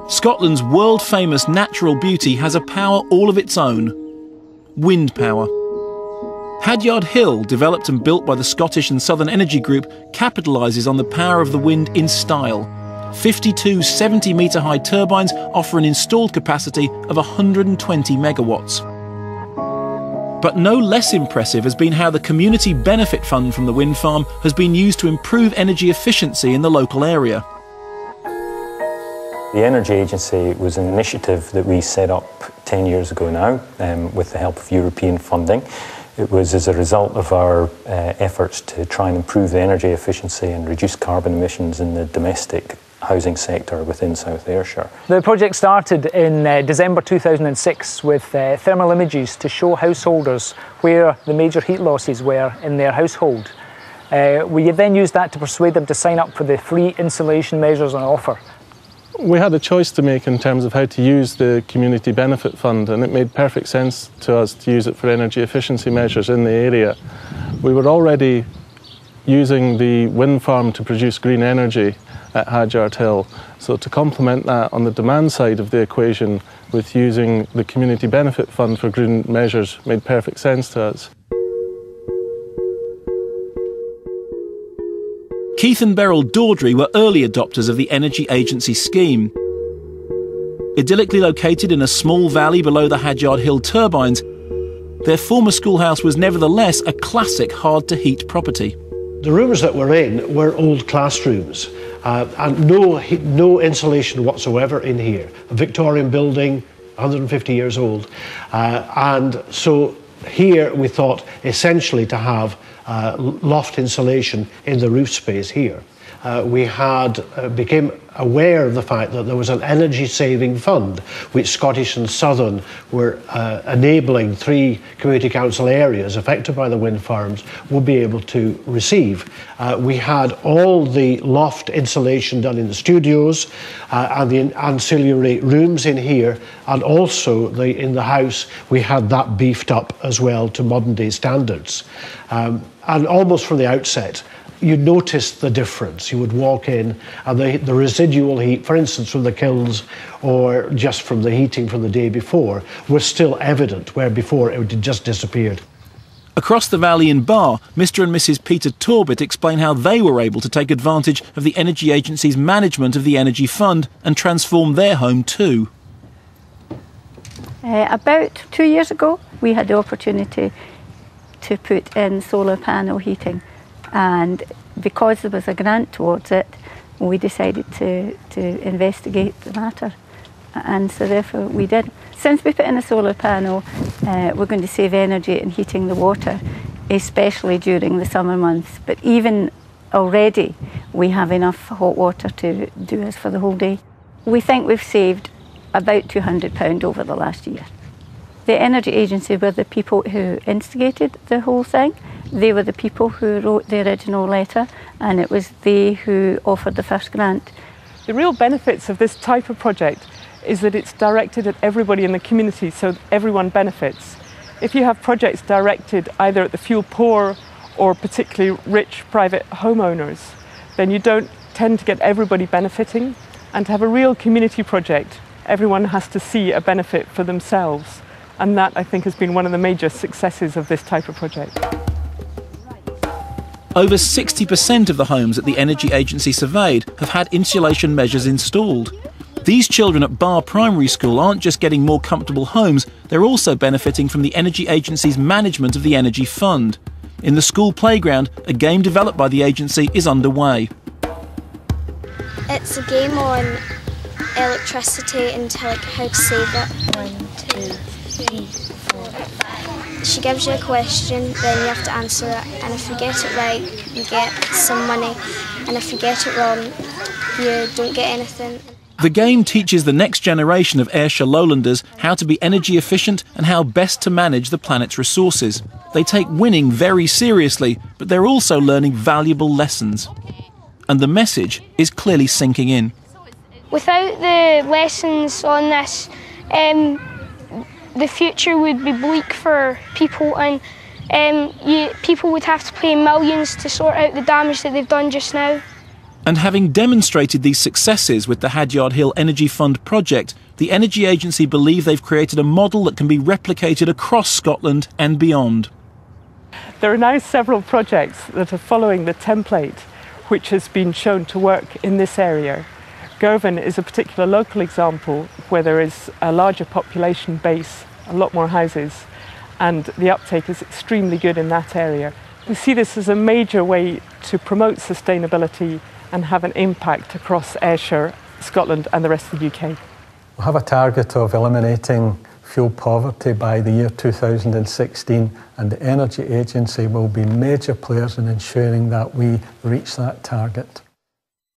Scotland's world-famous natural beauty has a power all of its own: wind power. Hadyard Hill, developed and built by the Scottish and Southern Energy Group, capitalises on the power of the wind in style. 52 70-metre-high turbines offer an installed capacity of 120 megawatts. But no less impressive has been how the Community Benefit Fund from the wind farm has been used to improve energy efficiency in the local area. The Energy Agency was an initiative that we set up 10 years ago now with the help of European funding. It was as a result of our efforts to try and improve the energy efficiency and reduce carbon emissions in the domestic housing sector within South Ayrshire. The project started in December 2006 with thermal images to show householders where the major heat losses were in their household. We then used that to persuade them to sign up for the free insulation measures on offer. We had a choice to make in terms of how to use the Community Benefit Fund, and it made perfect sense to us to use it for energy efficiency measures in the area. We were already using the wind farm to produce green energy at Hadyard Hill, so to complement that on the demand side of the equation with using the Community Benefit Fund for green measures made perfect sense to us. Keith and Beryl Dawdry were early adopters of the Energy Agency scheme. Idyllically located in a small valley below the Hadyard Hill turbines, their former schoolhouse was nevertheless a classic hard-to-heat property. The rooms that we're in were old classrooms and no insulation whatsoever in here. A Victorian building, 150 years old. And so here we thought essentially to have loft insulation in the roof space here. We became aware of the fact that there was an energy saving fund which Scottish and Southern were enabling 3 community council areas affected by the wind farms would be able to receive. We had all the loft insulation done in the studios and the ancillary rooms in here, and also in the house we had that beefed up as well to modern day standards. And almost from the outset you noticed the difference. You would walk in and the residual heat, for instance from the kilns or just from the heating from the day before, was still evident, where before it had just disappeared. Across the valley in Bar, Mr and Mrs Peter Torbett explain how they were able to take advantage of the Energy Agency's management of the Energy Fund and transform their home too. About 2 years ago we had the opportunity to put in solar panel heating, and because there was a grant towards it, we decided to investigate the matter, and so therefore we did. Since we put in a solar panel, we're going to save energy in heating the water, especially during the summer months, but even already we have enough hot water to do us for the whole day. We think we've saved about £200 over the last year. The Energy Agency were the people who instigated the whole thing. They were the people who wrote the original letter, and it was they who offered the first grant. The real benefits of this type of project is that it's directed at everybody in the community, so everyone benefits. If you have projects directed either at the fuel poor or particularly rich private homeowners, then you don't tend to get everybody benefiting. And to have a real community project, everyone has to see a benefit for themselves. And that, I think, has been one of the major successes of this type of project. Over 60% of the homes that the Energy Agency surveyed have had insulation measures installed. These children at Bar Primary School aren't just getting more comfortable homes, they're also benefiting from the Energy Agency's management of the Energy Fund. In the school playground, a game developed by the agency is underway. It's a game on electricity and how to save it. 1, 2, 3, 4, 5. She gives you a question, then you have to answer it, and if you get it right, you get some money, and if you get it wrong, you don't get anything. The game teaches the next generation of Ayrshire lowlanders how to be energy efficient and how best to manage the planet's resources. They take winning very seriously, but they're also learning valuable lessons. And the message is clearly sinking in. Without the lessons on this, the future would be bleak for people, and people would have to pay millions to sort out the damage that they've done just now. And having demonstrated these successes with the Hadyard Hill Energy Fund project, the Energy Agency believe they've created a model that can be replicated across Scotland and beyond. There are now several projects that are following the template which has been shown to work in this area. Girvan is a particular local example where there is a larger population base, a lot more houses, and the uptake is extremely good in that area. We see this as a major way to promote sustainability and have an impact across Ayrshire, Scotland and the rest of the UK. We have a target of eliminating fuel poverty by the year 2016, and the Energy Agency will be major players in ensuring that we reach that target.